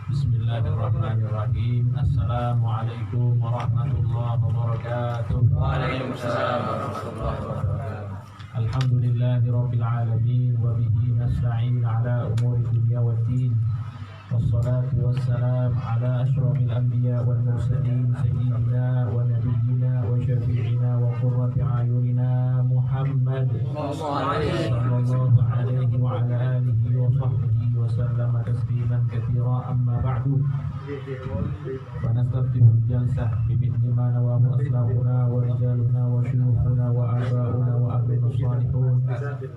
Bismillahirrahmanirrahim. Assalamualaikum warahmatullahi wabarakatuh. Waalaikumsalam warahmatullahi wabarakatuh. Alhamdulillahirabbil alamin wa bihi nasta'in ala umuri dunya waddin. Wassalatu wassalam ala asyrafil anbiya wal mursalin sayyidina wa nabiyyina wa syafi'ina wa qurrati a'yunina Muhammad sallallahu alaihi wa ala alihi wa sahbihi wa sallama tasliman katsira, amma ba'du. Wa nastaftihu al-jalsah bimithli ma nawahu aslafuna wa rijaluna wa syuyukhuna wa abauna wa ahlus salihun.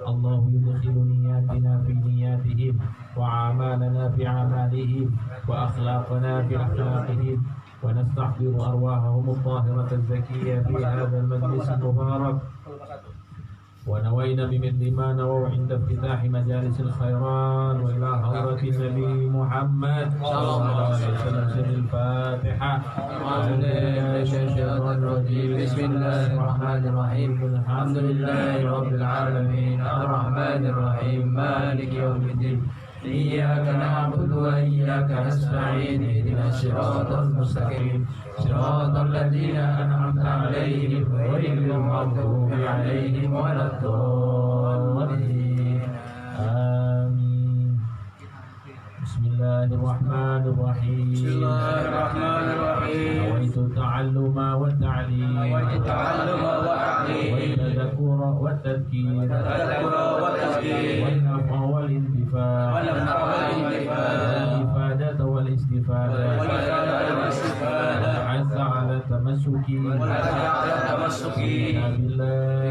Allahu yudkhilu niyatina fi niyatihim wa amalana fi amalihim wa akhlaqana fi akhlaqihim wa nastahdiru arwahahum al-tahirata az-zakiyyah fi hadha al-majlis al-mubarak. ونوينا بمثل ما نووا عند افتتاح مجالس الخيرات وإلى حضرة النبي محمد صلى الله عليه وسلم سر الفاتحة. بسم الله الرحمن الرحيم. الحمد لله رب العالمين الرحمن الرحيم مالك يوم الدين. إياك نعبد وإياك نستعين. اهدنا الصراط المستقيم صراط الذين أنعمت عليهم غير المغضوب عليهم ولا الضالين. آمين. بسم الله الرحمن الرحيم. بسم الله الرحمن الرحيم. نويت التعلم والتعليم والتذكر والتذكير والنفع والانتفاع والإفادة والاستفادة والحث على التمسك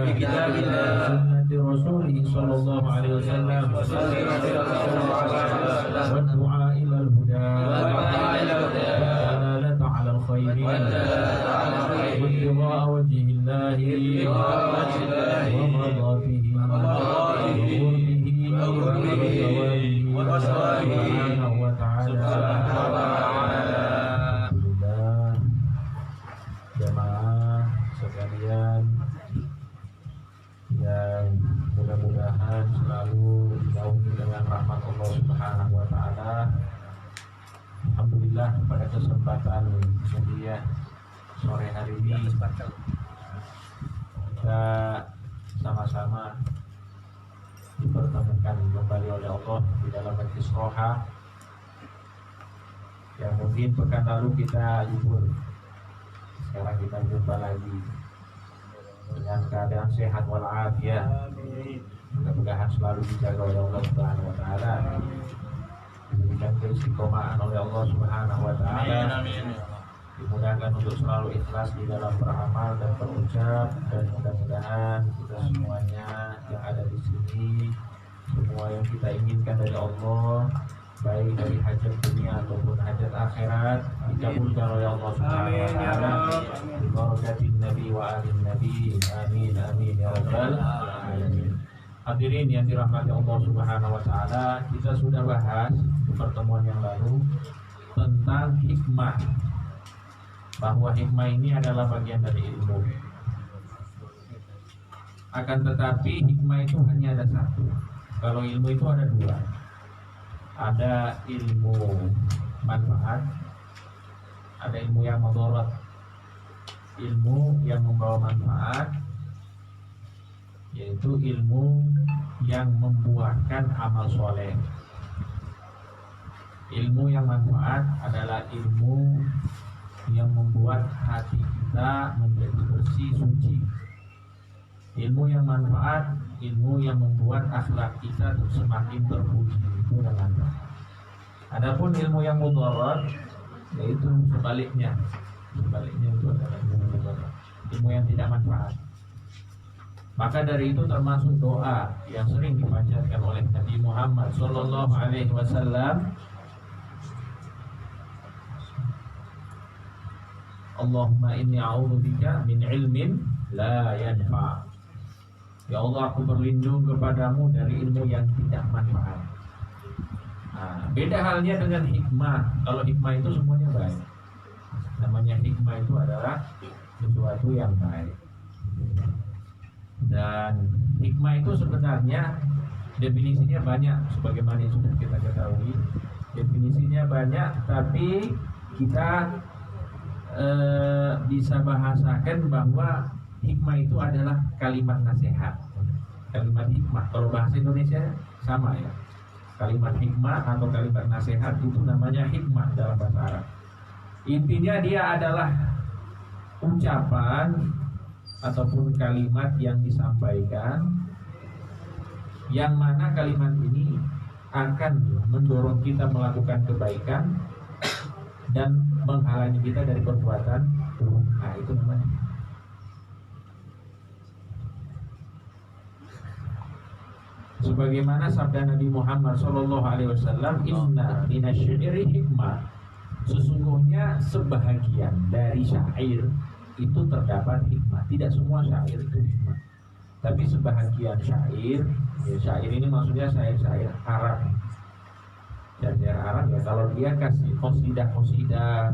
بكتاب الله وسنة رسوله صلى الله عليه وسلم والدعاء إلى الهدى والدلالة على الخير وابتغاء وجه الله ومرضاته وقربه سبحانه وتعالى. Alhamdulillah, jamaah sekalian yang mudah-mudahan selalu dinaungi dengan rahmat Allah Subhanahu wa taala. Alhamdulillah, pada kesempatan mulia sore hari ini kita sama-sama dipertemukan kembali oleh Allah di dalam majlis roha yang mungkin pekan lalu kita libur. Sekarang kita jumpa lagi dengan keadaan sehat walafiat. Mudah-mudahan selalu dijaga oleh Allah Subhanahu wa taala, diberikan keistiqomahan oleh Allah Subhanahu wa taala. Dimudahkan untuk selalu ikhlas di dalam beramal dan berucap, dan mudah-mudahan kita semuanya yang ada di sini, semua yang kita inginkan dari Allah, baik dari hajat dunia ataupun hajat akhirat, dikabulkan oleh Allah Subhanahu wa taala bi barakatin nabi wa alin nabi. Amin amin ya rabbal alamin. Hadirin yang dirahmati Allah Subhanahu wa taala, kita sudah bahas di pertemuan yang lalu tentang hikmah, bahwa hikmah ini adalah bagian dari ilmu. Akan tetapi hikmah itu hanya ada satu. Kalau ilmu itu ada dua. Ada ilmu manfaat, ada ilmu yang mudarat. Ilmu yang membawa manfaat, yaitu ilmu yang membuahkan amal soleh. Ilmu yang manfaat adalah ilmu yang membuat hati kita menjadi bersih, suci. Ilmu yang manfaat, ilmu yang membuat akhlak kita semakin terpuji, itu yang manfaat. Adapun ilmu yang mudarat, yaitu sebaliknya itu adalah ilmu mudarat, ilmu yang tidak manfaat. Maka dari itu termasuk doa yang sering dipanjatkan oleh Nabi Muhammad sallallahu alaihi wasallam, Allahumma inni a'udzubika min ilmin la yanfa'. Ya Allah, aku berlindung kepadamu dari ilmu yang tidak manfaat. Nah, beda halnya dengan hikmah. Kalau hikmah itu semuanya baik. Namanya hikmah itu adalah sesuatu yang baik. Dan hikmah itu sebenarnya definisinya banyak, sebagaimana yang sudah kita ketahui. Definisinya banyak, tapi kita bisa bahasakan bahwa hikmah itu adalah kalimat nasihat. Kalimat hikmah, kalau bahasa Indonesia sama ya. Kalimat hikmah atau kalimat nasihat itu namanya hikmah dalam bahasa Arab. Intinya dia adalah ucapan ataupun kalimat yang disampaikan, yang mana kalimat ini akan mendorong kita melakukan kebaikan dan menghalangi kita dari perbuatan buruk. Nah, itu namanya. Sebagaimana sabda Nabi Muhammad SAW, inna minasyairi hikmah, sesungguhnya sebahagian dari syair itu terdapat hikmah. Tidak semua syair itu hikmah, tapi sebahagian syair, ya syair ini maksudnya syair-syair Arab. Syair Arab ya, kalau dia kasih qasidah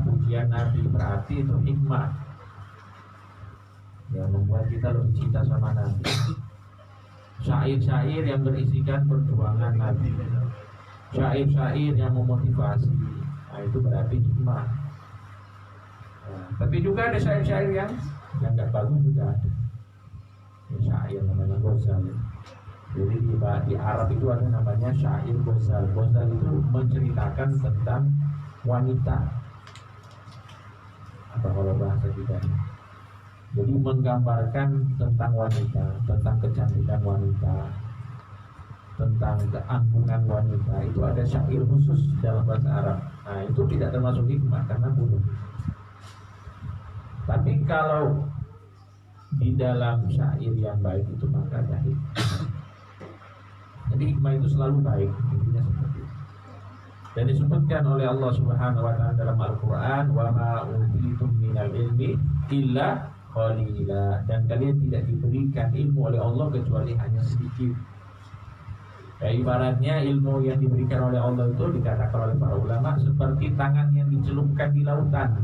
pujian Nabi, berarti itu hikmah yang membuat kita lebih cinta sama Nabi. Syair-syair yang berisikan perjuangan Nabi, syair-syair yang memotivasi, nah itu berarti hikmah. Nah, tapi juga ada syair-syair yang nggak bagus juga ada. Ya, syair namanya ghazal. Jadi di Arab itu ada namanya syair ghazal. Ghazal itu menceritakan tentang wanita. Apa kalau bahasa kita ini? Jadi menggambarkan tentang wanita, tentang kecantikan wanita, tentang keanggunan wanita. Itu ada syair khusus dalam bahasa Arab. Nah, itu tidak termasuk hikmah karena bunuh. Tapi kalau di dalam syair yang baik itu maka ada hikmah. Jadi hikmah itu selalu baik, intinya seperti itu. Dan disebutkan oleh Allah Subhanahu wa taala dalam Al-Qur'an, "Wa ma utitum minal ilmi illa qalila." Dan kalian tidak diberikan ilmu oleh Allah kecuali hanya sedikit. Ya, ibaratnya ilmu yang diberikan oleh Allah itu dikatakan oleh para ulama seperti tangan yang dicelupkan di lautan.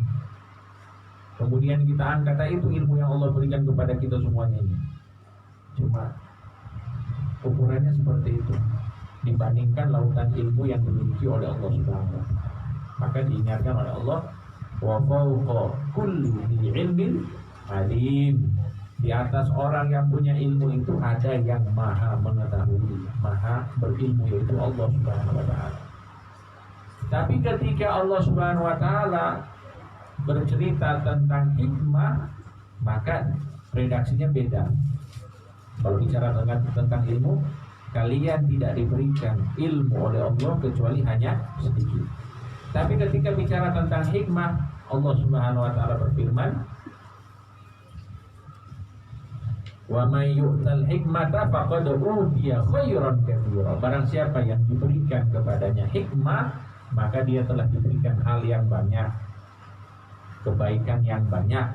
Kemudian kita angkat, itu ilmu yang Allah berikan kepada kita semuanya ini. Cuma ukurannya seperti itu dibandingkan lautan ilmu yang dimiliki oleh Allah Subhanahu wa taala. Maka diingatkan oleh Allah, wa fawqa kulli dzi ilmin alim. Di atas orang yang punya ilmu itu ada yang maha mengetahui, maha berilmu, yaitu Allah Subhanahu wa taala. Tapi ketika Allah Subhanahu wa taala bercerita tentang hikmah, maka redaksinya beda. Kalau bicara tentang ilmu, kalian tidak diberikan ilmu oleh Allah kecuali hanya sedikit. Tapi ketika bicara tentang hikmah, Allah Subhanahu wa taala berfirman, "Wa may yu'tal hikmata faqad utiya khairan katsira." Barang siapa yang diberikan kepadanya hikmah, maka dia telah diberikan hal yang banyak, kebaikan yang banyak.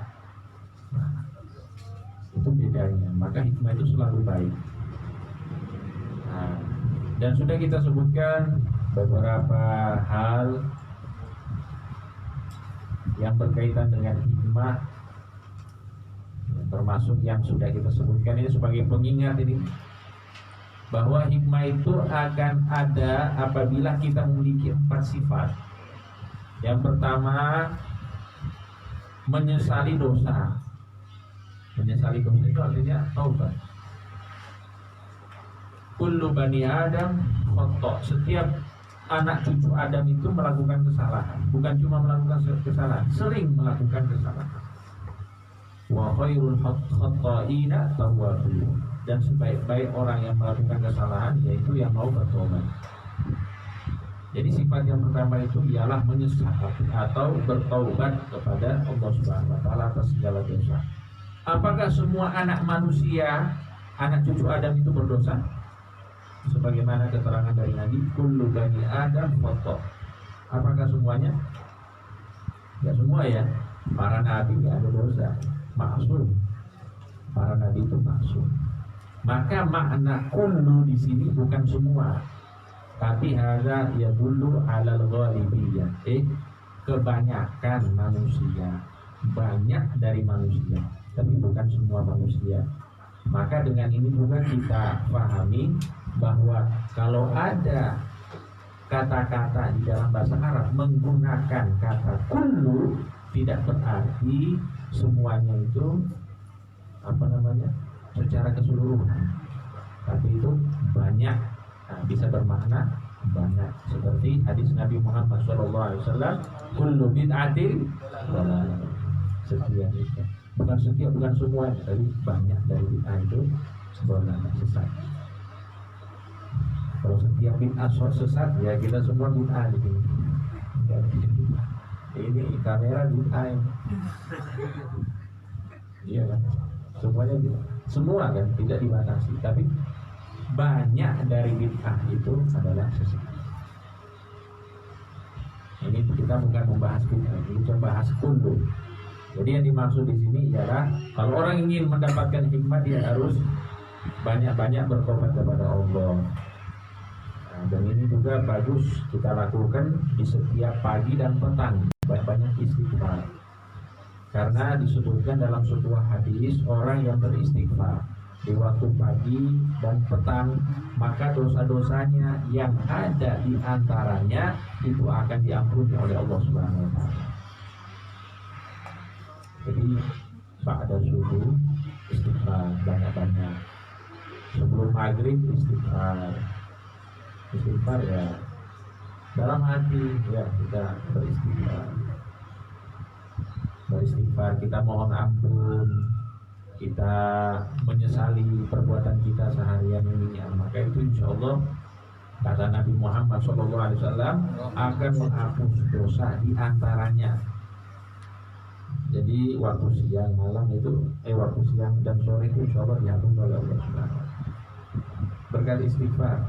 Nah, itu bedanya. Maka hikmah itu selalu baik. Nah, dan sudah kita sebutkan beberapa hal yang berkaitan dengan hikmah, termasuk yang sudah kita sebutkan ini sebagai pengingat ini, bahwa hikmah itu akan ada apabila kita memiliki 4 sifat. Yang pertama, menyesali dosa. Menyesali dosa itu artinya taubat. Kullu bani Adam khata'. Setiap anak cucu Adam itu melakukan kesalahan. Bukan cuma melakukan kesalahan, sering melakukan kesalahan. Wa khairul khata'ina tawwabun. Dan sebaik-baik orang yang melakukan kesalahan yaitu yang mau bertobat. Jadi sifat yang pertama itu ialah menyesal atau bertaubat kepada Allah Subhanahu wa taala atas segala dosa. Apakah semua anak manusia, anak cucu Adam itu berdosa? Sebagaimana keterangan dari Nabi, kullu bani Adam khata'. Apakah semuanya? Ya semua ya. Para nabi tidak ada dosa, maksum. Para nabi itu maksum. Maka makna kullu di sini bukan semua, Tapi hadza yadullu 'alal ghalibiyah. Kebanyakan manusia, banyak dari manusia, tapi bukan semua manusia. Maka dengan ini juga kita pahami bahwa kalau ada kata-kata di dalam bahasa Arab menggunakan kata kullu, tidak berarti semuanya itu secara keseluruhan, tapi itu banyak. Bisa bermakna banyak, seperti hadis Nabi Muhammad SAW, kullu bid'atin dhalalah. Setiap itu bukan semuanya, tapi banyak dari bid'ah itu dhalalah, sesat. Kalau setiap bid'ah sesat, ya kita semua bid'ah di sini. Ini kamera bid'ah ini. Iya kan? Semuanya gitu. Semua kan tidak dibatasi, tapi banyak dari bid'ah itu adalah sesat. Ini kita bukan membahas bid'ah, kita bahas kullu. Jadi yang dimaksud di sini ialah kalau orang ingin mendapatkan hikmah, dia harus banyak-banyak bertobat kepada Allah. Dan ini juga bagus kita lakukan di setiap pagi dan petang, banyak istighfar. Karena disebutkan dalam sebuah hadis, orang yang beristighfar di waktu pagi dan petang, maka dosa-dosanya yang ada di antaranya itu akan diampuni oleh Allah Subhanahu wa taala. Jadi ba'da subuh istighfar banyak-banyak. Sebelum maghrib istighfar ya dalam hati, ya kita beristighfar, kita mohon ampun, kita menyesali perbuatan kita seharian ini, maka itu insya Allah kata Nabi Muhammad SAW akan menghapus dosa di antaranya. Jadi waktu siang malam itu waktu siang dan sore itu insya Allah dihapus oleh Allah Subhanahu berkat istighfar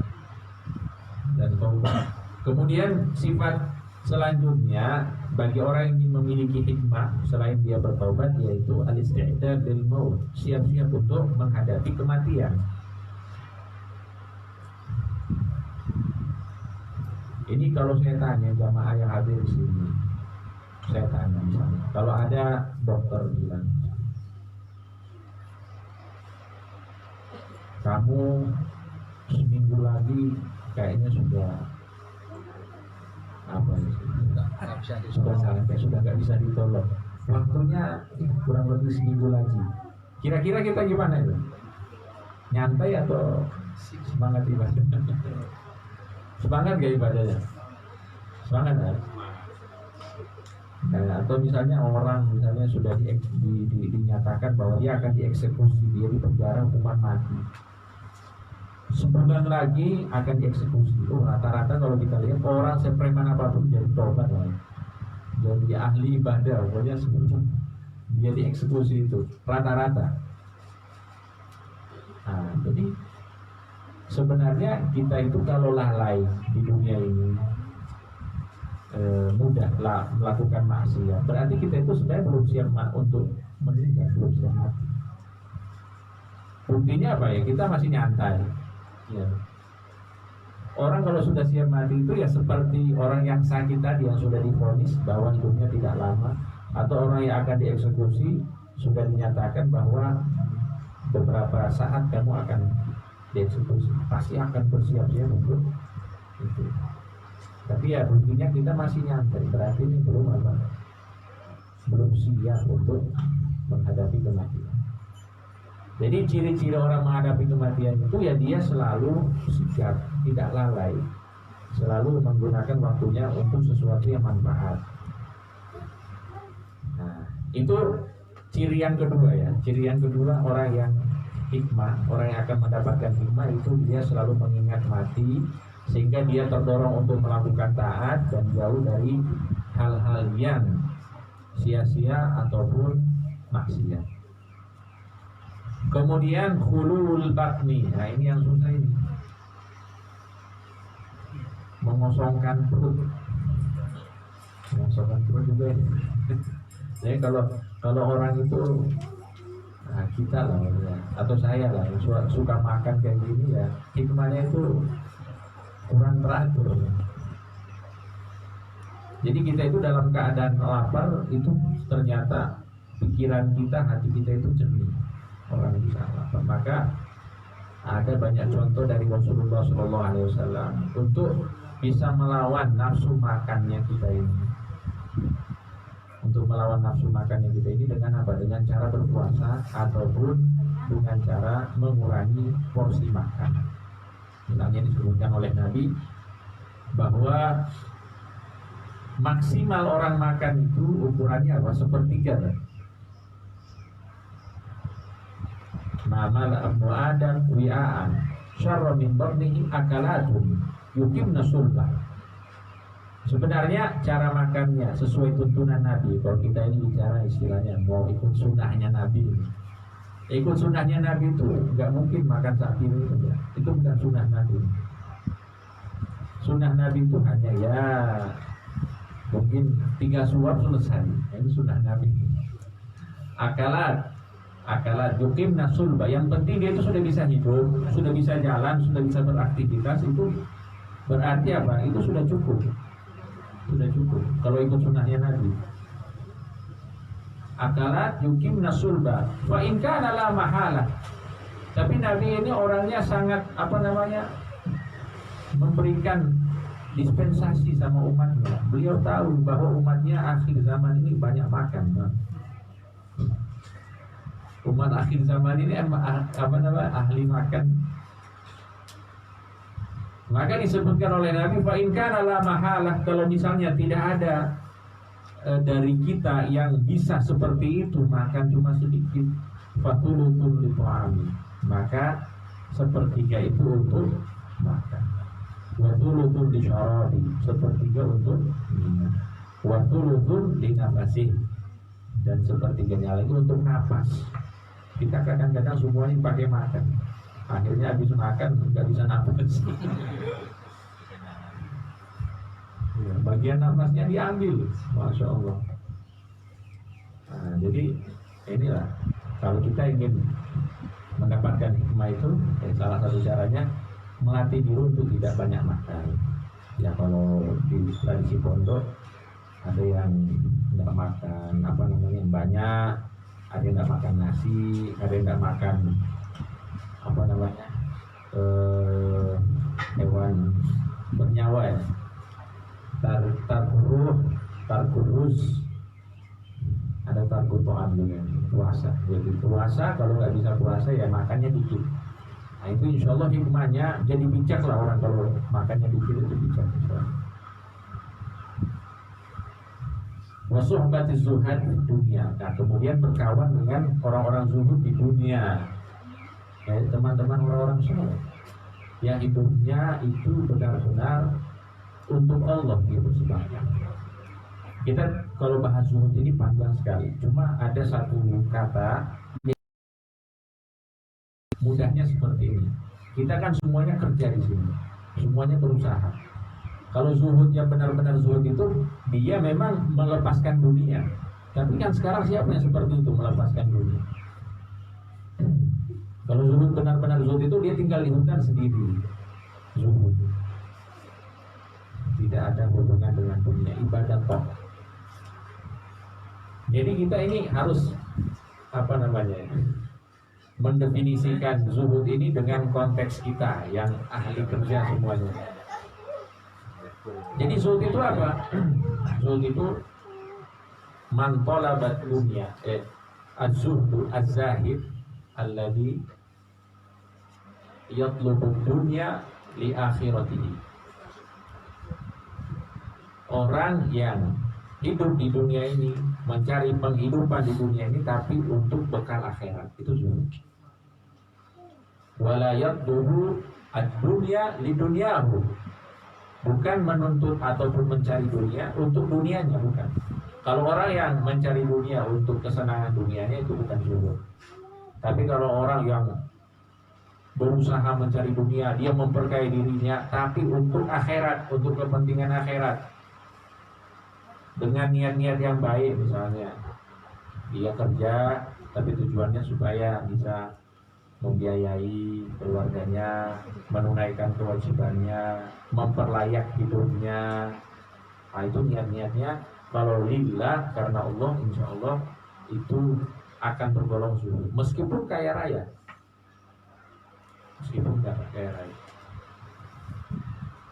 dan taubat. Kemudian sifat selanjutnya bagi orang yang ingin memiliki hikmah selain dia bertaubat, yaitu al-isti'dad lil maut, siap-siap untuk menghadapi kematian. Ini kalau saya tanya jamaah yang hadir di sini, saya tanya misalnya, kalau ada dokter bilang kamu seminggu lagi kayaknya sudah sudah nggak bisa ditolong, waktunya kurang lebih seminggu lagi, kira-kira kita gimana itu? Nyantai atau semangat ibadah? Semangat gak ibadahnya? Semangat kan? Atau misalnya orang sudah dinyatakan bahwa dia akan dieksekusi, dia dipenjara hukuman mati, sebulan lagi akan dieksekusi. Rata-rata kalau kita lihat orang sepreman apapun jadi tobat lah, jadi ahli ibadah, pokoknya sebelum dia dieksekusi itu rata-rata. Jadi sebenarnya kita itu kalau lalai di dunia ini, mudah melakukan maksiat, berarti kita itu sebenarnya belum siap untuk meninggal, belum siap mati. Buktinya apa ya? Kita masih nyantai. Ya. Orang kalau sudah siap mati itu ya seperti orang yang sakit tadi, yang sudah divonis bahwa hidupnya tidak lama, atau orang yang akan dieksekusi sudah dinyatakan bahwa beberapa saat kamu akan dieksekusi, pasti akan bersiap-siap untuk itu. Tapi ya buktinya kita masih nyantai, berarti ini belum siap untuk menghadapi kematian. Jadi ciri-ciri orang menghadapi kematian itu ya dia selalu sigap, tidak lalai, selalu menggunakan waktunya untuk sesuatu yang manfaat. Nah, itu ciri yang kedua ya. Ciri yang kedua orang yang hikmah, orang yang akan mendapatkan hikmah itu dia selalu mengingat mati, sehingga dia terdorong untuk melakukan taat dan jauh dari hal-hal yang sia-sia ataupun maksiat. Kemudian khulul batni, nah ini yang susah ini, mengosongkan perut juga ini. Jadi kalau orang itu, kita lah ya, atau saya lah yang suka makan kayak gini ya, hikmahnya itu kurang teratur. Jadi kita itu dalam keadaan lapar itu ternyata pikiran kita, hati kita itu jernih. Orang bisa lapar. Maka ada banyak contoh dari Rasulullah SAW untuk bisa melawan nafsu makannya kita ini. Untuk melawan nafsu makannya kita ini dengan apa? Dengan cara berpuasa ataupun dengan cara mengurangi porsi makan. Misalnya disebutkan oleh Nabi bahwa maksimal orang makan itu ukurannya apa? Sepertiga. Nama Abu Adam wi'aan syarra min batnihi akalatun yuqimna sulbah. Sebenarnya cara makannya sesuai tuntunan Nabi. Kalau kita ini bicara istilahnya mau ikut sunnahnya Nabi, ikut sunnahnya Nabi itu nggak mungkin makan sapi itu ya. Itu bukan sunnah Nabi. Sunnah Nabi itu hanya ya mungkin 3 suap selesai. Ini sunnah Nabi. Akalat yuqimna sulba. Yang penting dia itu sudah bisa hidup, sudah bisa jalan, sudah bisa beraktivitas. Itu berarti apa? Itu sudah cukup. Sudah cukup kalau ikut sunnahnya Nabi. Akalat yuqimna sulba wa in kana la mahala. Tapi Nabi ini orangnya sangat memberikan dispensasi sama umatnya. Beliau tahu bahwa umatnya akhir zaman ini banyak makan. Umat akhir zaman ini ahli makan. Maka disebutkan oleh Nabi fa in kana la mahalah, kalau misalnya tidak ada dari kita yang bisa seperti itu, makan cuma sedikit, fatulutun li ta'ami, maka sepertiga itu untuk makan, wa thuluthun li syarabi, sepertiga untuk minum, wa thuluthun li nafasi, dan sepertiganya lagi untuk nafas. Kita kadang-kadang semuanya pakai makan, akhirnya habis makan nggak bisa nafas. Ya, bagian nafasnya diambil, masya Allah. Nah, jadi inilah kalau kita ingin mendapatkan hikmah itu, salah satu caranya melatih diri untuk tidak banyak makan. Ya kalau di tradisi pondok ada yang tidak makan banyak, ada yang tidak makan nasi, ada yang tidak makan hewan bernyawa ya, tarkurus, ada tarkutoan juga puasa. Jadi puasa kalau nggak bisa puasa ya makannya dikit. Nah itu insya Allah hikmahnya, jadi bijak lah orang kalau makannya dikit itu bijak. Wasuhbati zuhad di dunia. Nah kemudian berkawan dengan orang-orang zuhud di dunia. Ya, teman-teman orang-orang soleh yang hidupnya itu benar-benar untuk Allah gitu sebenarnya. Kita kalau bahas zuhud ini panjang sekali. Cuma ada satu kata mudahnya seperti ini. Kita kan semuanya kerja di sini, semuanya berusaha. Kalau zuhud yang benar-benar zuhud itu dia memang melepaskan dunia. Tapi kan sekarang siapa yang seperti itu melepaskan dunia? Kalau zuhud benar-benar zuhud itu dia tinggal di hutan sendiri. Zuhud tidak ada hubungan dengan dunia, ibadah toh. Jadi kita ini harus mendefinisikan zuhud ini dengan konteks kita yang ahli kerja semuanya. Jadi zuhud itu apa? Zuhud itu man talabat dunya, az-zuhdu az-zahid alladhi yatlubu dunya li akhiratihi. Orang yang hidup di dunia ini, mencari penghidupan di dunia ini tapi untuk bekal akhirat, itu zuhud. Wala yatlubu ad-dunya li dunyahu, bukan menuntut ataupun mencari dunia untuk dunianya, bukan. Kalau orang yang mencari dunia untuk kesenangan dunianya itu bukan zuhud. Tapi kalau orang yang berusaha mencari dunia, dia memperkaya dirinya tapi untuk akhirat, untuk kepentingan akhirat, dengan niat-niat yang baik, misalnya dia kerja tapi tujuannya supaya bisa membiayai keluarganya, menunaikan kewajibannya, memperlayak hidupnya. Nah, itu niat-niatnya kalau lillah karena Allah, insya Allah itu akan tergolong zuhud meskipun kaya raya, meskipun kaya raya.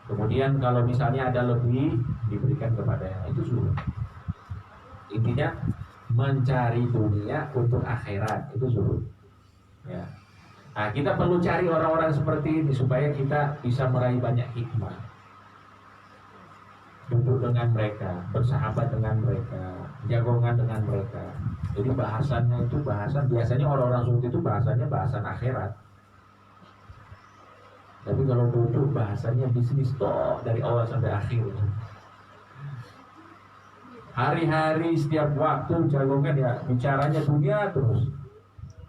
Kemudian kalau misalnya ada lebih diberikan kepada yang itu zuhud. Intinya mencari dunia untuk akhirat itu zuhud. Ya. Nah, kita perlu cari orang-orang seperti ini supaya kita bisa meraih banyak hikmah. Duduk dengan mereka, bersahabat dengan mereka, jagongan dengan mereka. Jadi bahasannya itu bahasan, biasanya orang-orang zuhud itu bahasanya bahasan akhirat. Tapi kalau duduk bahasanya bisnis toh dari awal sampai akhir. Hari-hari setiap waktu jagongan ya bicaranya dunia terus.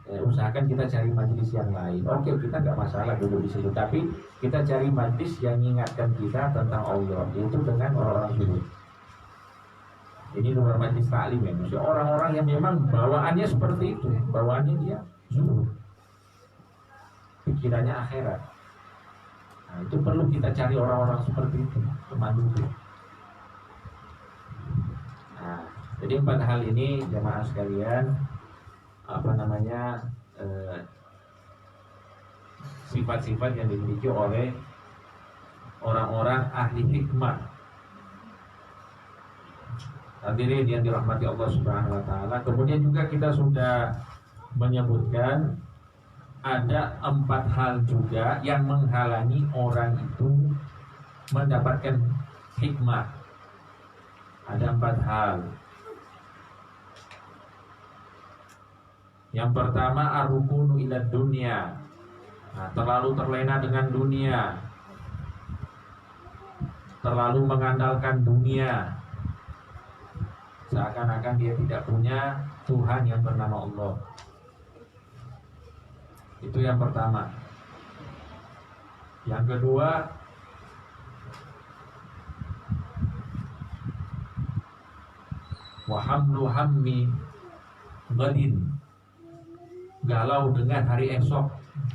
Usahakan kita cari majelis yang lain. Oke, kita nggak masalah duduk di situ, tapi kita cari majelis yang mengingatkan kita tentang Allah, yaitu dengan orang-orang zuhud. Ini luar majelis taklim ya, maksudnya orang-orang yang memang bawaannya seperti itu, bawaannya dia zuhud, pikirannya akhirat. Nah, itu perlu kita cari orang-orang seperti itu, teman duduk. Nah, jadi 4 hal ini jamaah sekalian, sifat-sifat yang dimiliki oleh orang-orang ahli hikmah. Hadirin yang dirahmati Allah Subhanahu wa taala. Kemudian juga kita sudah menyebutkan ada 4 hal juga yang menghalangi orang itu mendapatkan hikmah. Ada 4 hal. Yang pertama ar-rukunu ila dunya. Nah, terlalu terlena dengan dunia, terlalu mengandalkan dunia, seakan-akan dia tidak punya Tuhan yang bernama Allah. Itu yang pertama. Yang kedua, wa hamlu hammi ghadin, galau dengan hari esok.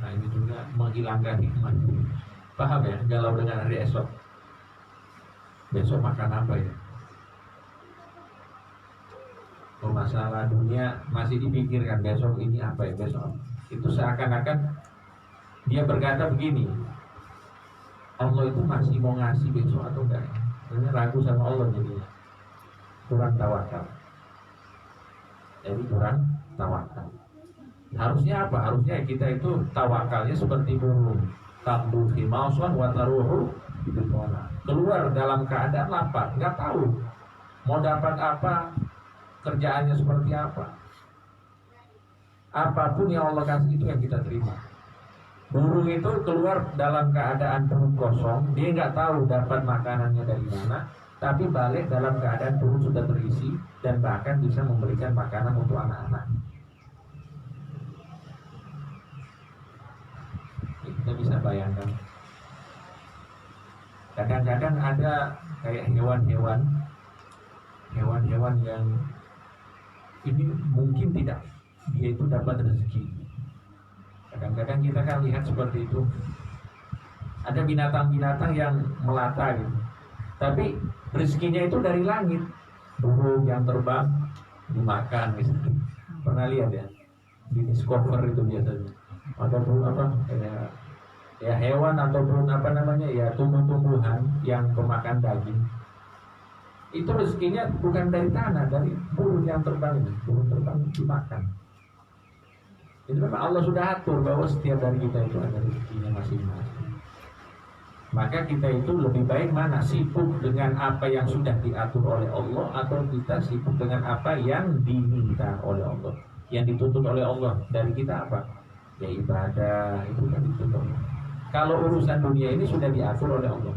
Nah, ini juga menghilangkan hikmah. Paham ya? Galau dengan hari esok. Besok makan apa ya? Kalau masalah dunia masih dipikirkan, besok ini apa ya? Besok itu seakan-akan dia berkata begini, Allah itu masih mau ngasih besok atau enggak? Ini ragu sama Allah, jadinya kurang tawakal. Jadi kurang tawakal. Harusnya apa? Harusnya kita itu tawakalnya seperti burung, takdu fi mausun wa taruhu bidona. Keluar dalam keadaan lapar, nggak tahu mau dapat apa, kerjaannya seperti apa. Apapun yang Allah kasih itu yang kita terima. Burung itu keluar dalam keadaan perut kosong, dia nggak tahu dapat makanannya dari mana, tapi balik dalam keadaan perut sudah terisi dan bahkan bisa memberikan makanan untuk anak-anak. Kita bisa bayangkan. Kadang-kadang ada kayak hewan-hewan yang ini mungkin tidak dia itu dapat rezeki. Kadang-kadang kita kan lihat seperti itu. Ada binatang-binatang yang melata gitu, tapi rezekinya itu dari langit. Burung yang terbang dimakan misalnya. Pernah lihat ya? Di Discover itu biasanya. Ataupun apa? Ya hewan ataupun ya tumbuh-tumbuhan yang pemakan daging. Itu rezekinya bukan dari tanah, dari burung yang terbang ini. Burung terbang dimakan. Itu memang Allah sudah atur bahwa setiap dari kita itu ada rezekinya masing-masing. Maka kita itu lebih baik mana? Sibuk dengan apa yang sudah diatur oleh Allah, atau kita sibuk dengan apa yang diminta oleh Allah, yang dituntut oleh Allah dari kita apa? Ya ibadah, itu kan dituntut. Kalau urusan dunia ini sudah diatur oleh Allah.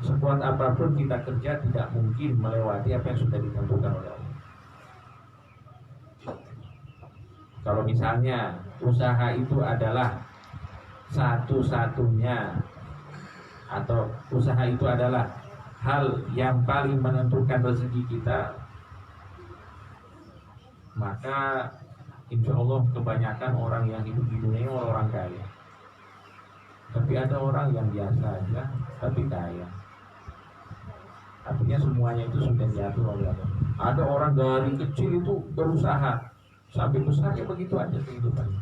Sekuat apapun kita kerja tidak mungkin melewati apa yang sudah ditentukan oleh Allah. Kalau misalnya usaha itu adalah satu-satunya, atau usaha itu adalah hal yang paling menentukan rezeki kita, maka insya Allah kebanyakan orang yang hidup di dunia ini orang kaya. Tapi ada orang yang biasa aja tapi kaya. Artinya semuanya itu sudah diatur oleh Allah. Ada orang dari kecil itu berusaha sampai besar ya begitu aja kehidupannya.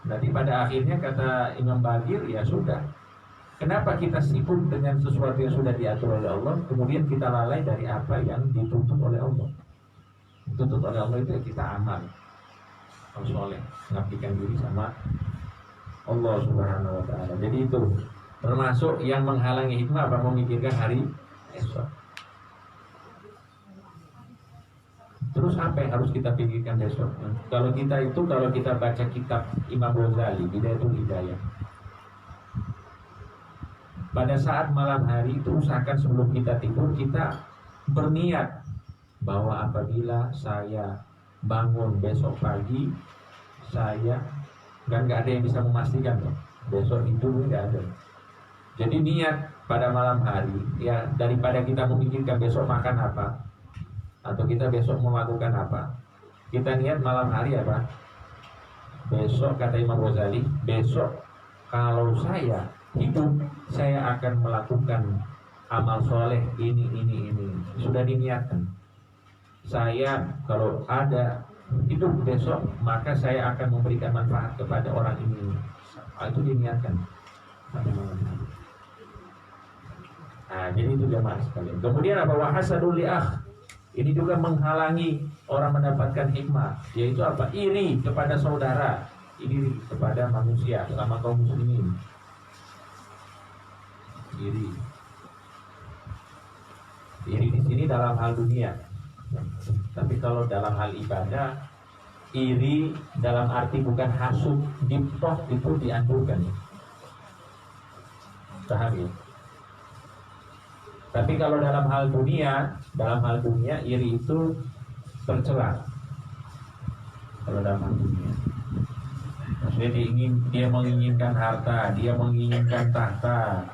Jadi pada akhirnya kata Imam Bagir, ya sudah. Kenapa kita sibuk dengan sesuatu yang sudah diatur oleh Allah, kemudian kita lalai dari apa yang dituntut oleh Allah? Dituntut oleh Allah itu ya kita amal, soleh, mengabdikan diri sama Allah Subhanahu Wa Taala. Jadi itu termasuk yang menghalangi hikmah apa memikirkan hari esok. Terus apa yang harus kita pikirkan besok? Kalau kita baca kitab Imam Ghazali, Bidayatul Hidayah, pada saat malam hari itu usahakan sebelum kita tidur kita berniat bahwa apabila saya bangun besok pagi, saya kan nggak ada yang bisa memastikan loh, besok itu nggak ada. Jadi niat pada malam hari ya, daripada kita memikirkan besok makan apa atau kita besok melakukan apa, kita niat malam hari apa? Besok kata Imam Ghazali, besok kalau saya hidup saya akan melakukan amal soleh ini. Sudah diniatkan. Saya kalau ada hidup besok maka saya akan memberikan manfaat kepada orang ini. Itu diniatkan. Nah, jadi itu jamaah sekalian. Kemudian apa? Wahasadul li'akh. Ini juga menghalangi orang mendapatkan hikmah, yaitu apa? Iri kepada saudara, iri kepada manusia, sama kaum muslimin. Iri di sini dalam hal dunia. Tapi kalau dalam hal ibadah, iri dalam arti bukan hasud, gibtoh itu dianjurkan. Paham ya? Tapi kalau dalam hal dunia iri itu tercela. Kalau dalam hal dunia, maksudnya dia menginginkan harta, dia menginginkan tahta,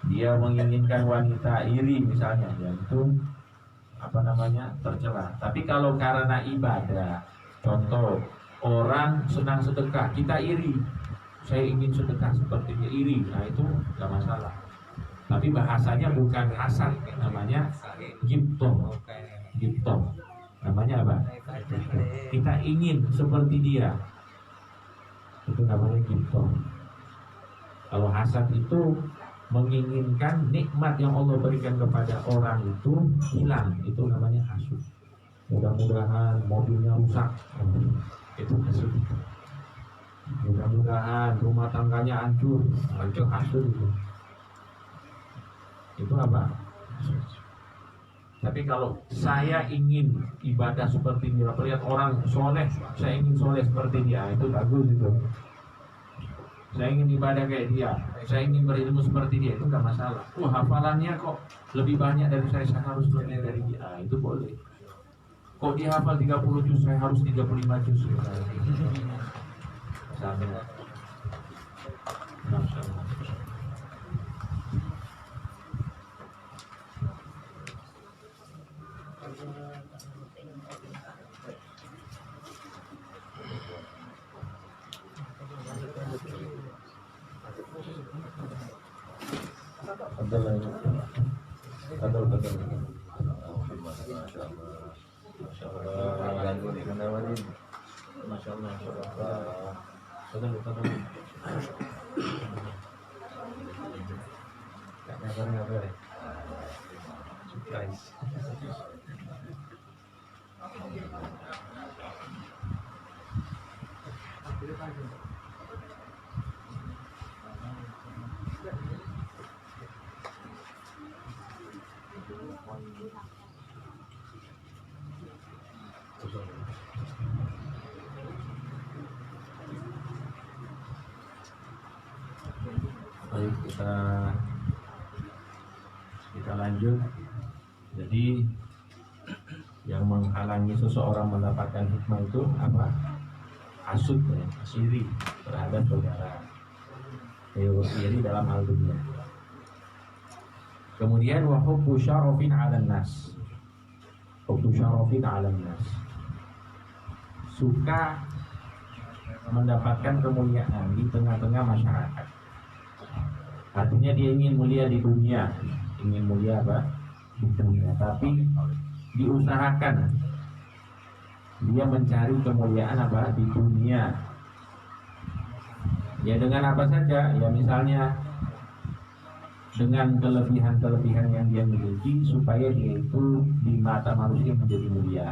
dia menginginkan wanita, iri misalnya, ya itu tercela. Tapi kalau karena ibadah, contoh orang senang sedekah, kita iri, saya ingin sedekah seperti dia, iri, nah itu nggak masalah. Tapi bahasanya bukan hasad, namanya gibtoh. Namanya apa? Kita ingin seperti dia, itu namanya gibtoh. Kalau hasad itu menginginkan nikmat yang Allah berikan kepada orang itu hilang, itu namanya hasud. Mudah-mudahan mobilnya rusak, itu hasud. Mudah-mudahan rumah tangganya hancur, itu hasud itu. Itu apa? Tapi kalau saya ingin ibadah seperti dia, lihat orang soleh, saya ingin soleh seperti dia, itu bagus itu. Saya ingin ibadah kayak dia, saya ingin berilmu seperti dia, itu nggak masalah. Hafalannya kok lebih banyak dari saya harus lebih dari dia, itu boleh. Kok dia hafal 30 juz, saya harus 35 juz. Misalnya. Baik, kita lanjut. Jadi yang menghalangi seseorang mendapatkan hikmah itu apa? Hasud, ya, iri terhadap saudara. Iri dalam hal dunia. Kemudian wa hubbu syarafin 'alan nas. Hubbu syarafin 'alan nas. suka mendapatkan kemuliaan di tengah-tengah masyarakat. Artinya dia ingin mulia di dunia, ingin mulia apa? Di dunia, tapi diusahakan dia mencari kemuliaan apa? Di dunia. Ya dengan apa saja, ya misalnya dengan kelebihan-kelebihan yang dia miliki supaya dia itu di mata manusia menjadi mulia.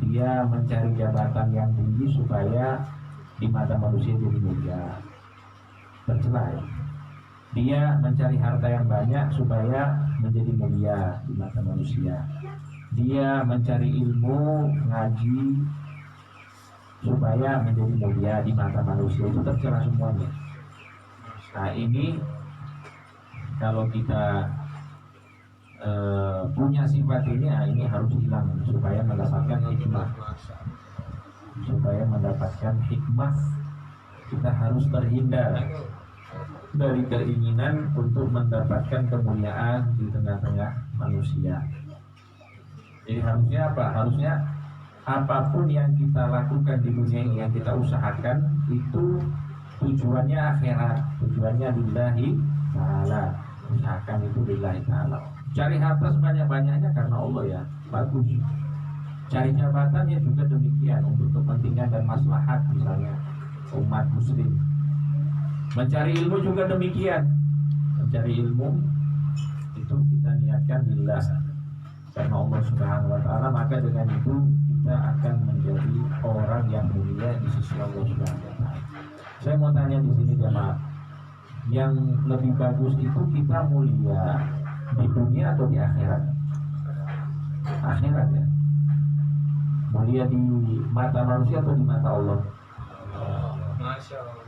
Dia mencari jabatan yang tinggi supaya di mata manusia jadi mulia. Tercela ya. Dia mencari harta yang banyak supaya menjadi mulia di mata manusia. Dia mencari ilmu, ngaji supaya menjadi mulia di mata manusia. Itu tercela semuanya. Nah ini kalau kita punya sifat ini harus hilang supaya mendapatkan hikmah. Supaya mendapatkan hikmah kita harus terhindar dari keinginan untuk mendapatkan kemuliaan di tengah-tengah manusia. Jadi harusnya apa? Harusnya apapun yang kita lakukan di dunia ini, yang kita usahakan itu tujuannya akhirat, tujuannya lillahi ta'ala. Usahakan itu lillahi ta'ala. Cari harta sebanyak-banyaknya karena Allah ya, bagus. Cari jabatan ya juga demikian, untuk kepentingan dan maslahat misalnya umat muslim. Mencari ilmu juga demikian. Mencari ilmu itu kita niatkan lillah karena Allah Subhanahu wa taala, maka dengan itu kita akan menjadi orang yang mulia di sisi Allah Subhanahu wa taala. Saya mau tanya di sini jemaah, yang lebih bagus itu kita mulia di dunia atau di akhirat? Akhirat ya. Mulia di mata manusia atau di mata Allah? Masya Allah.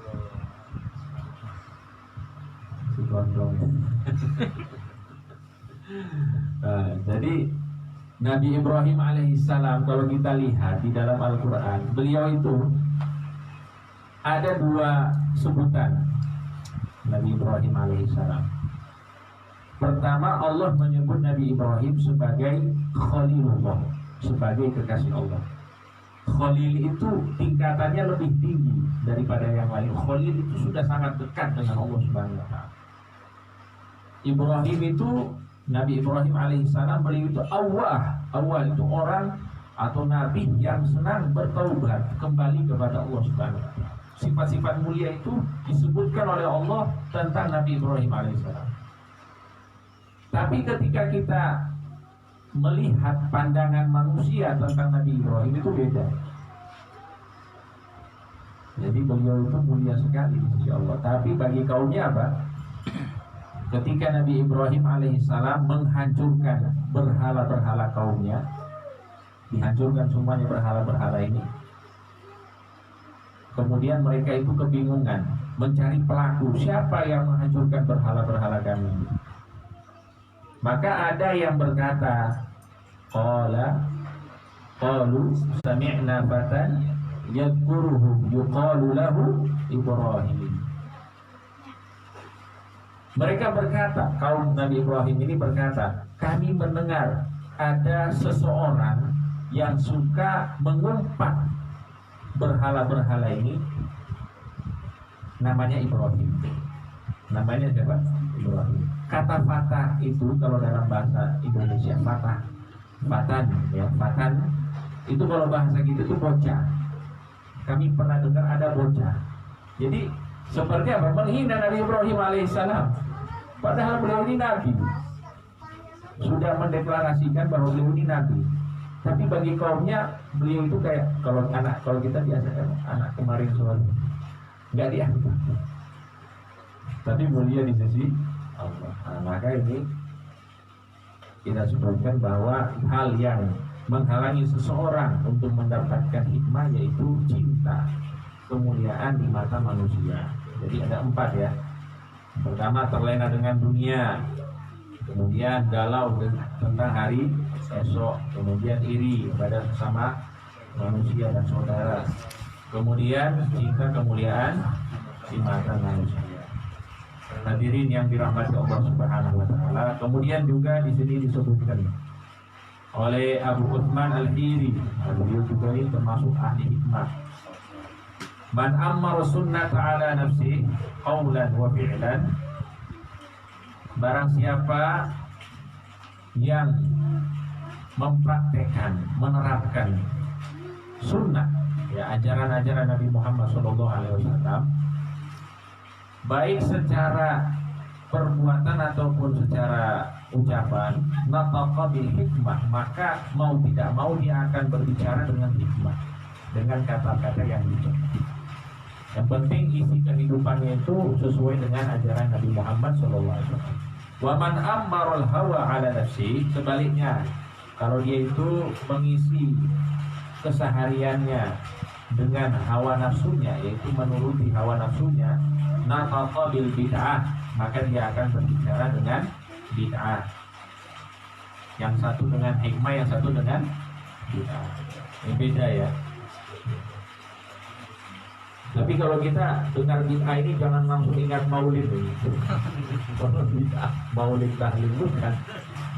Si gondrong. Jadi Nabi Ibrahim alaihissalam, kalau kita lihat di dalam Al-Quran, beliau itu ada dua sebutan Nabi Ibrahim alaihissalam. Pertama, Allah menyebut Nabi Ibrahim sebagai Khalilullah, sebagai kekasih Allah. Khalil itu tingkatannya lebih tinggi daripada yang lain. Khalil itu sudah sangat dekat dengan Allah Subhanahu wa taala. Ibrahim itu, Nabi Ibrahim alaihissalam, beliau itu awal itu orang atau nabi yang senang bertaubat kembali kepada Allah Subhanahu wa taala. Sifat-sifat mulia itu disebutkan oleh Allah tentang Nabi Ibrahim alaihissalam. Tapi ketika kita melihat pandangan manusia tentang Nabi Ibrahim itu beda. Jadi beliau itu mulia sekali di sisi Allah. Tapi bagi kaumnya apa? Ketika Nabi Ibrahim alaihissalam menghancurkan berhala-berhala kaumnya, dihancurkan semuanya berhala-berhala ini. Kemudian mereka itu kebingungan, mencari pelaku, siapa yang menghancurkan berhala-berhala kami. Maka ada yang berkata, qalu sami'na fatan yadhkuruhum yuqalu lahu Ibrahim. Mereka berkata, kaum Nabi Ibrahim ini berkata, kami mendengar ada seseorang yang suka mengumpat berhala-berhala ini, namanya Ibrahim. Namanya siapa? Ibrahim. Kata fatah itu kalau dalam bahasa Indonesia fatan ya, fatan itu kalau bahasa gitu itu bocah. Kami pernah dengar ada bocah. Jadi seperti apa? Menghina Nabi Ibrahim alaihissalam. Padahal beliau ini nabi, sudah mendeklarasikan bahwa beliau ini nabi. Tapi bagi kaumnya beliau itu kayak kalau kita biasa kan anak kemarin sore, nggak dianggap. Tapi mulia di sisi Allah. Nah, maka ini kita sebutkan bahwa hal yang menghalangi seseorang untuk mendapatkan hikmah yaitu cinta, kemuliaan di mata manusia. Jadi ada 4 ya. Pertama, terlena dengan dunia. Kemudian galau tentang hari esok. Kemudian iri pada sesama manusia dan saudara. Kemudian cinta kemuliaan di mata manusia. Hadirin yang dirahmati Allah Subhanahu wa taala. Kemudian juga di sini disebutkan oleh Abu Uthman Al-Hiri. Beliau juga ini termasuk ahli hikmah. Man ammara sunnata ala nafsi qawlan wa fi'lan, barang siapa yang mempraktekkan, menerapkan sunnah, ya, ajaran-ajaran Nabi Muhammad SAW, baik secara perbuatan ataupun secara ucapan, nataqa bil hikmah, maka mau tidak mau dia akan berbicara dengan hikmah, dengan kata-kata yang bijak. Yang penting isi kehidupannya itu sesuai dengan ajaran Nabi Muhammad SAW. Wa man ammarul hawa ala nafsi, sebaliknya kalau dia itu mengisi kesehariannya dengan hawa nafsunya, yaitu menuruti hawa nafsunya, nataqa bil bid'ah, maka dia akan berbicara dengan bid'ah. Yang satu dengan hikmah, yang satu dengan bid'ah. Ini beda ya. Tapi kalau kita dengar bid'ah ini jangan langsung ingat maulid ini. Kalau bid'ah maulid tahlil bukan.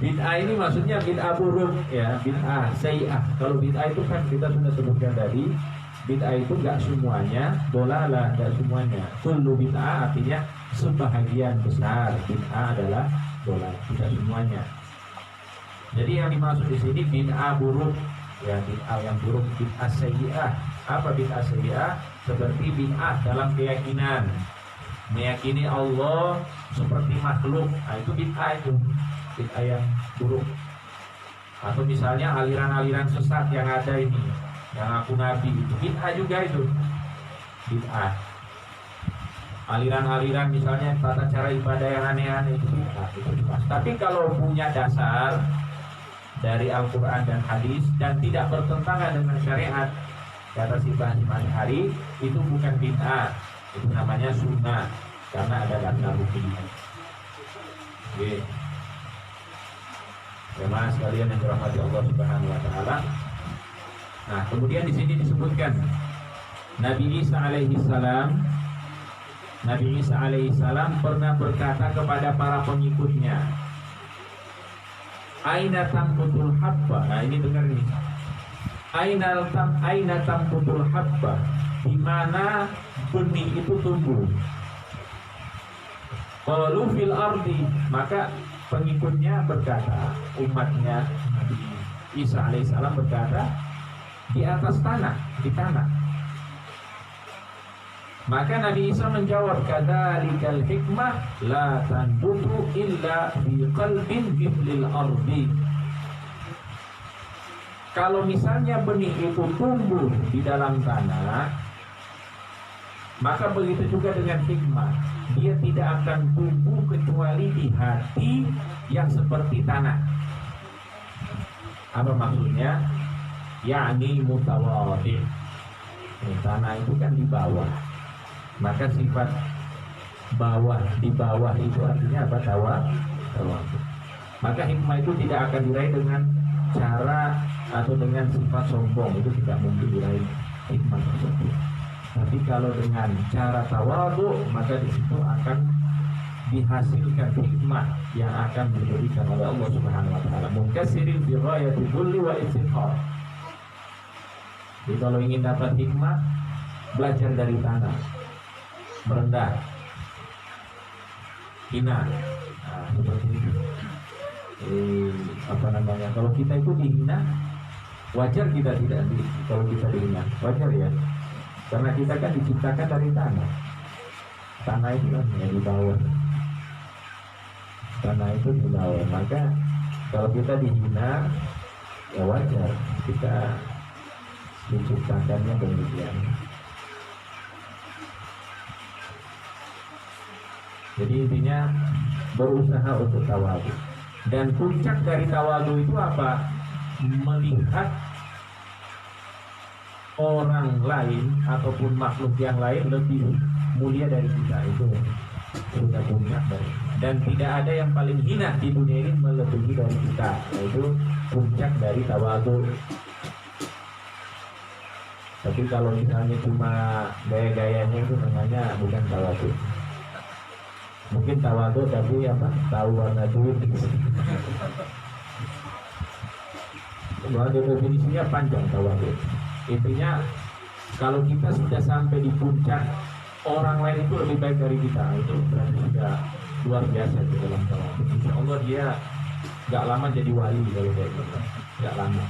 Bid'ah ini maksudnya bid'ah buruk ya, bid'ah sayyi'ah. Kalau bid'ah itu kan kita sudah sebutkan tadi, bid'ah itu enggak semuanya dolalah, enggak semuanya. Kullu bid'ah artinya sebahagian besar bid'ah adalah dolalah, tidak semuanya. Jadi yang dimaksud di sini bid'ah buruk, ya bid'ah yang buruk, bid'ah sayyi'ah. Apa bid'ah sayyi'ah? Seperti bid'ah dalam keyakinan, meyakini Allah seperti makhluk. Nah, itu bid'ah, itu bid'ah yang buruk. Atau misalnya aliran-aliran sesat yang ada ini, yang aku nabi, itu bid'ah juga, itu bid'ah. Aliran-aliran misalnya tata cara ibadah yang aneh-aneh, itu bid'ah, itu bid'ah. Tapi kalau punya dasar dari Al-Quran dan hadis dan tidak bertentangan dengan syariat, kata si Bahim Al-Hari, itu bukan bid'ah, itu namanya sunnah, karena ada dasar hukumnya. Oke. Jemaah sekalian yang dirahmati Allah Subhanahu wa taala. Nah, kemudian di sini disebutkan Nabi Isa alaihi salam pernah berkata kepada para pengikutnya, Aina tamkutul habba. Nah, ini dengar nih. Aina tamkutul habba, di mana benih itu tumbuh. Qalu fil ardi, maka pengikutnya berkata, umatnya Nabi Isa alaihissalam berkata, di atas tanah, di tanah. Maka Nabi Isa menjawab, kadzalikal hikmah la tanbutu illa fi qalbin giflil ardi. Kalau misalnya benih itu tumbuh di dalam tanah, maka begitu juga dengan hikmah. Dia tidak akan tumbuh kecuali di hati yang seperti tanah. Apa maksudnya? Yakni mutawadhi. Tanah itu kan di bawah. Maka sifat bawah, di bawah itu artinya apa? Tawadhu. Maka hikmah itu tidak akan diraih dengan cara atau dengan sifat sombong, itu tidak mungkin diraih hikmah tersebut. Tapi kalau dengan cara tawadhu, maka di situ akan dihasilkan hikmah yang akan diberikan oleh Allah Subhanahu wa taala. Munkasirin bi ghayati dhulli wa istiqar. Jadi kalau ingin dapat hikmah, belajar dari tanah, merendah, hina. Nah, seperti itu. Kalau kita itu dihina, wajar kita tidak kalau kita dihina, wajar ya, karena kita kan diciptakan dari tanah. Tanah itu kan ya di bawah, tanah itu di bawah. Maka kalau kita dihina, ya wajar, kita diciptakannya demikian. Jadi intinya berusaha untuk tawadhu. Dan puncak dari tawadhu itu apa? Melihat orang lain ataupun makhluk yang lain lebih mulia dari kita, itu sudah puncak dari. Dan tidak ada yang paling hina di dunia ini melebihi dari kita, yaitu puncak dari tawadhu. Tapi kalau misalnya cuma gaya-gayanya, itu namanya bukan tawadhu. Mungkin tawadhu tapi apa? Tahu warna duit. definisinya panjang tawadu. Intinya kalau kita sudah sampai di puncak, orang lain itu lebih baik dari kita, itu berarti sudah luar biasa di dalam tawadu. Insya Allah dia nggak lama jadi wali kalau kayak gitu, nggak lama,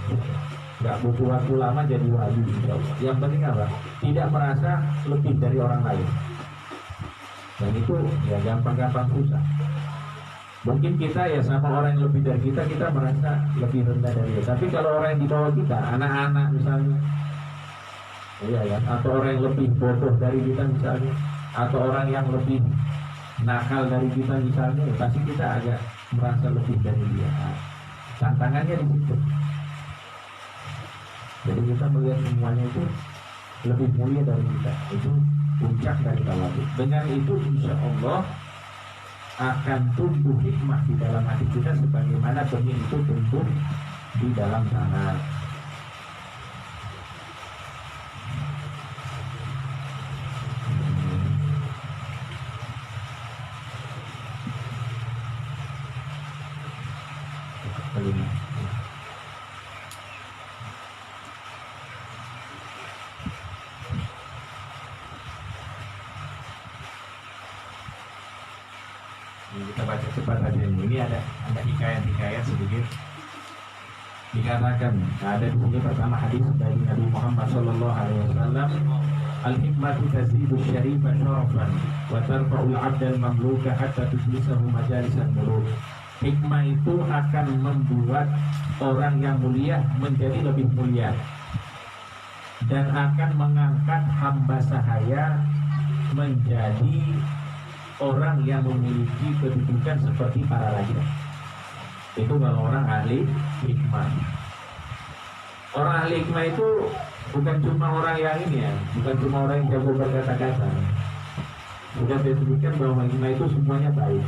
nggak butuh waktu lama jadi wali. Insya Allah. Yang penting apa? Tidak merasa lebih dari orang lain. Dan itu ya gampang-gampang susah. Mungkin kita ya sama orang yang lebih dari kita, kita merasa lebih rendah dari dia. Tapi kalau orang yang di bawah kita, anak-anak misalnya, iya ya, atau orang yang lebih bodoh dari kita misalnya, atau orang yang lebih nakal dari kita misalnya, ya pasti kita agak merasa lebih dari dia. Nah, tantangannya di situ. Jadi kita melihat semuanya itu lebih mulia dari kita. Itu puncak dari tawadu. Dengan itu insya Allah akan tumbuh hikmah di dalam hati kita sebagaimana benih itu tumbuh di dalam tanah. Kita baca cepat aja ini ada hikayat sedikit. Dikatakan ada di sini pertama hadis dari Nabi Muhammad SAW, al-hikmatu tazidu syarifa syarafan wa tarfa'ul 'abdal mamluka hatta tuslisahu majalisan muluk. Hikmah itu akan membuat orang yang mulia menjadi lebih mulia dan akan mengangkat hamba sahaya menjadi orang yang memiliki kedudukan seperti para raja. Itu kalau orang ahli hikmah. Orang ahli hikmah itu bukan cuma orang yang ini ya, bukan cuma orang yang jago berkata-kata. Sudah saya sebutkan bahwa hikmah itu semuanya baik.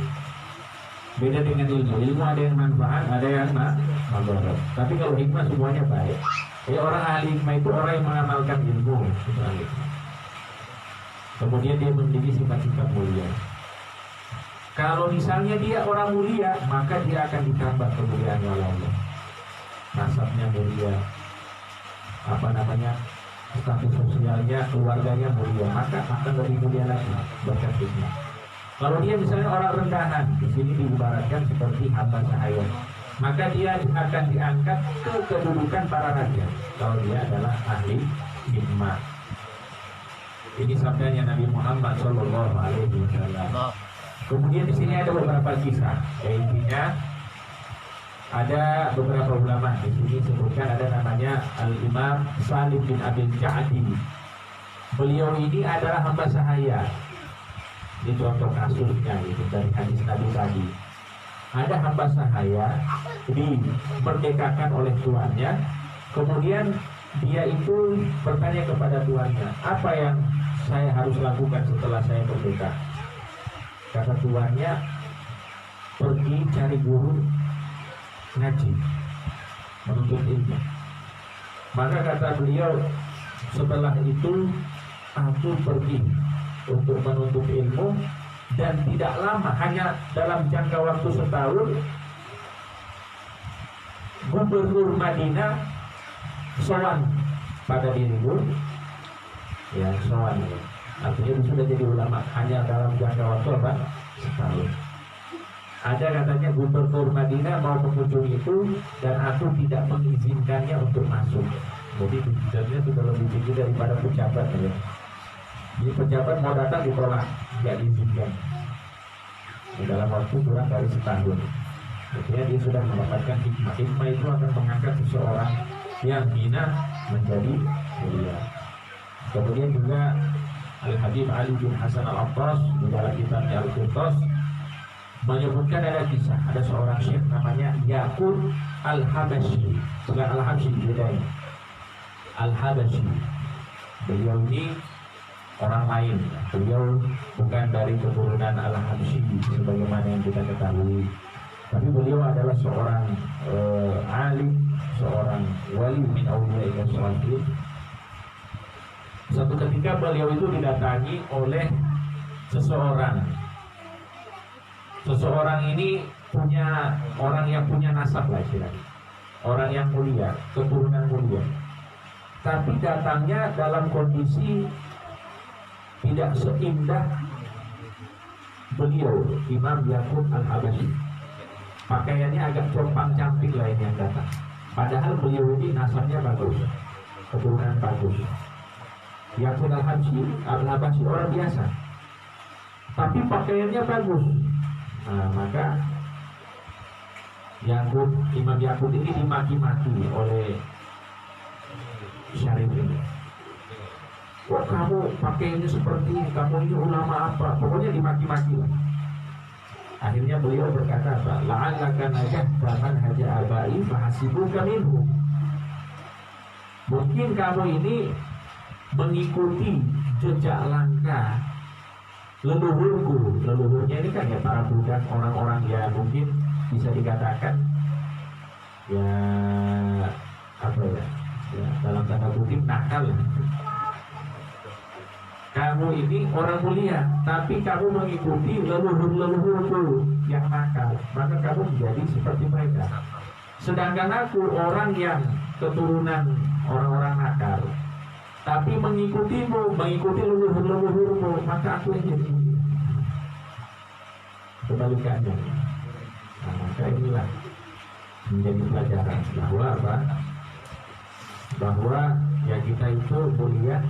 Beda dengan ilmu ada yang manfaat, ada yang mudarat. Tapi kalau hikmah semuanya baik. Ya, orang ahli hikmah itu orang yang mengamalkan ilmu. Kemudian dia memiliki sifat-sifat mulia. Kalau misalnya dia orang mulia, maka dia akan ditambah kemuliaan oleh Allah. Nasabnya mulia, status sosialnya, keluarganya mulia, maka akan lebih mulia lagi berkat hikmah. Kalau dia misalnya orang rendahan, di sini diibaratkan seperti hamba sahaya, maka dia akan diangkat ke kedudukan para raja. Kalau dia adalah ahli hikmah. Ini sabdanya Nabi Muhammad SAW. Kemudian di sini ada beberapa kisah. Intinya ada beberapa ulama di sini sebutkan, ada namanya Al-Imam Salim bin Abil Ja'di. Beliau ini adalah hamba sahaya. Ini contoh kasusnya gitu, dari hadis Nabi tadi. Ada hamba sahaya dimerdekakan oleh tuannya. Kemudian dia itu bertanya kepada tuannya, apa yang saya harus lakukan setelah saya merdeka? Kata tuannya, pergi cari guru ngaji, menuntut ilmu. Maka kata beliau, setelah itu aku pergi untuk menuntut ilmu, dan tidak lama, hanya dalam jangka waktu setahun, Gubernur Madinah sowan pada diriku, ya sowan, artinya sudah jadi ulama hanya dalam jangka waktu apa? Setahun. Ada katanya Gubernur Madinah mau mengunjungi itu dan aku tidak mengizinkannya untuk masuk. Jadi tujuannya sudah lebih tinggi daripada pejabat ya. Jadi pejabat mau datang ditolak, tidak diizinkan. Di dalam waktu kurang dari setahun. Artinya dia sudah mendapatkan hikmah. Hikmah itu akan mengangkat seseorang yang hina menjadi mulia. Kemudian juga Al-Habib Ali bin Hasan Al-Abbas di dalam kitabnya Al-Qurtas menyebutkan ada kisah, ada seorang syekh namanya Yaqub Al-Habashi. Bukan Al-Habshi, bedanya Al-Habashi. Beliau ini orang lain, beliau bukan dari keturunan Al-Habshi sebagaimana yang kita ketahui, tapi beliau adalah seorang alim, seorang wali min awliya sholihin. Suatu ketika beliau itu didatangi oleh seseorang. Seseorang ini punya orang yang punya nasab lah istilahnya. orang yang mulia, keturunan mulia. Tapi datangnya dalam kondisi tidak seindah beliau, Imam Yakub Al-Habashi. Pakaiannya agak compang-camping lain yang datang. Padahal beliau ini nasabnya bagus, keturunan bagus. Yakub Al-Habashi orang biasa, tapi pakaiannya bagus. Nah, maka Imam Yakub ini dimaki-maki oleh Syarif ini. Kok kamu pakaiannya seperti ini? Kamu ini ulama apa? Pokoknya dimaki-maki lah. Akhirnya beliau berkata, la'allaka najahta manhaja abai fahasibuka minhu. Mungkin kamu ini mengikuti jejak langkah leluhurku. Leluhurnya ini kan ya para budak, orang-orang ya mungkin bisa dikatakan ya apa ya, dalam tanda kutip nakal. Kamu ini orang mulia, tapi kamu mengikuti leluhur-leluhurku yang nakal, maka kamu menjadi seperti mereka. Sedangkan aku orang yang keturunan orang-orang nakal, tapi mengikutimu, mengikuti leluhur-leluhurmu, maka aku yang jadi mulia. Kebalikannya. Nah, maka inilah menjadi pelajaran bahwa apa? Bahwa ya kita itu mulia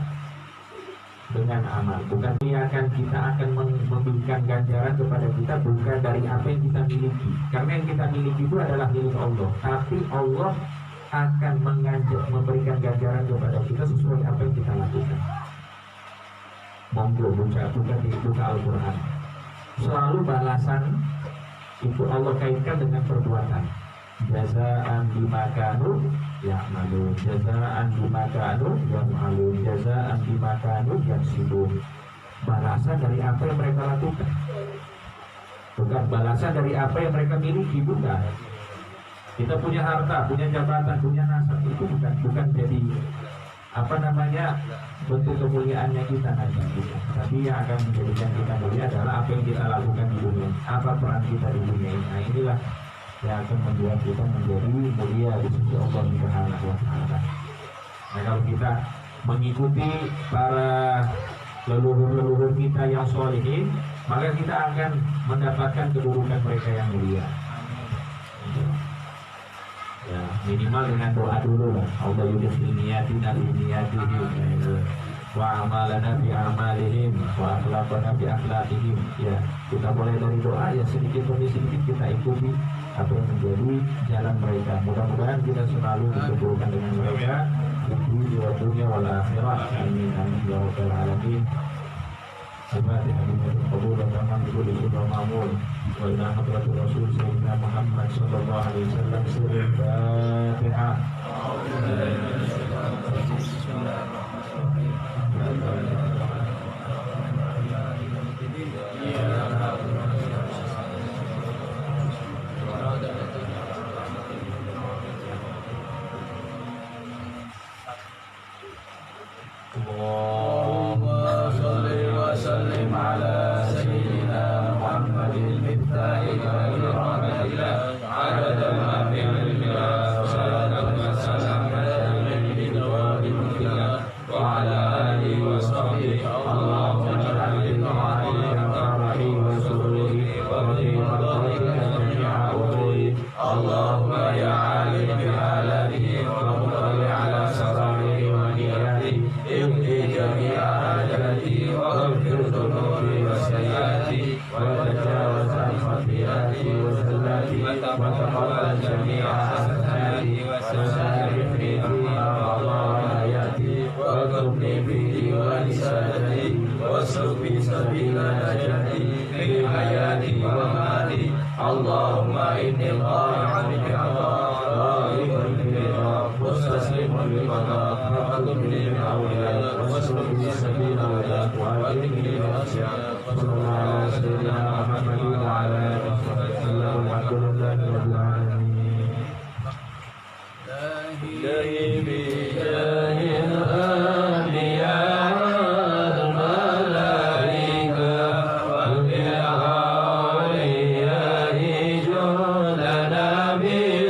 dengan amal, bukan kita akan memberikan ganjaran kepada kita bukan dari apa yang kita miliki, karena yang kita miliki itu adalah milik Allah, tapi Allah akan memberikan ganjaran kepada kita sesuai apa yang kita lakukan. Monggo buka Al-Quran, selalu balasan itu Allah kaitkan dengan perbuatan. Jazaan bima kanu ya'malun, jazaan bima kanu ya'malun, jazaan bima kanu yaksibun. Balasan dari apa yang mereka lakukan, bukan balasan dari apa yang mereka miliki. Bukan kita punya harta, punya jabatan, punya nasab, itu bukan jadi apa namanya bentuk kemuliaannya kita nanti gitu. Tapi yang akan menjadikan kita mulia adalah apa yang kita lakukan di dunia, apa peran kita di dunia ini. Nah, inilah yang akan membuat kita menjadi mulia di sisi Allah Subhanahu wa Ta'ala. Nah, kalau kita mengikuti para leluhur-leluhur kita yang sholihin, maka kita akan mendapatkan kedudukan mereka yang mulia. Ya, minimal dengan doa dulu lah. Allah yudhil niyatina li niyatihim wa amalana bi amalihim wa akhlaqana bi akhlaqihim. Ya, kita mulai dari doa, ya sedikit demi sedikit kita ikuti apa yang menjadi jalan mereka. Mudah-mudahan kita selalu dikumpulkan dengan mereka di dunia wal akhirah. Amin amin ya rabbal alamin. Al-Fatihah billahi qabul wa tamam bi kulli syukur ma'mul wa ila hadratir rasul sayyidina Muhammad sallallahu alaihi wasallam. Sirrul Fatihah. Allahumma shalli wa sallim ala sayyidina Muhammadil miftahil rahmatillah adada ma fi ilmillah wa salatu wa salam ala nabiyyina wa ala alihi wa sahbihi. Allahumma ij'alil ma'ali wa sururi wa fi mardatika jami'a umuri. Allahumma ya alim bi halalihi wa mutalli ala sararihi wa niyatihi ibni jami'a hajati wa ghfir dhunubi wa sayyati wa tajawaz an khati'ati wa zallati wa taqabbal jami'a hasanati wa sahih fi dunya wa ayati wa qubni fi diwani sadati wa sufi sabila najati fi hayati wa mamati. Allahumma inni al-qa'im bi'adha mustaslimun biqada faqadni min awliya wa sufi sabila wa adikni wa asya wa sallallahu ala sayyidina Muhammadin wa ala alihi wa sahbihi walhamdulillahi rabbil alamin. Ilahi bi jahil anbiya wal malaika wal awliya ij'alna bi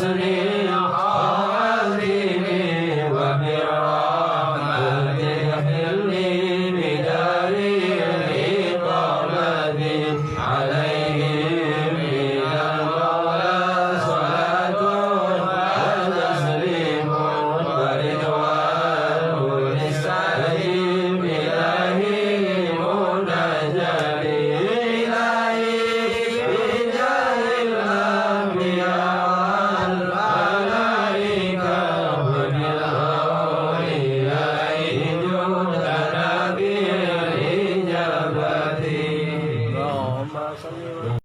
صل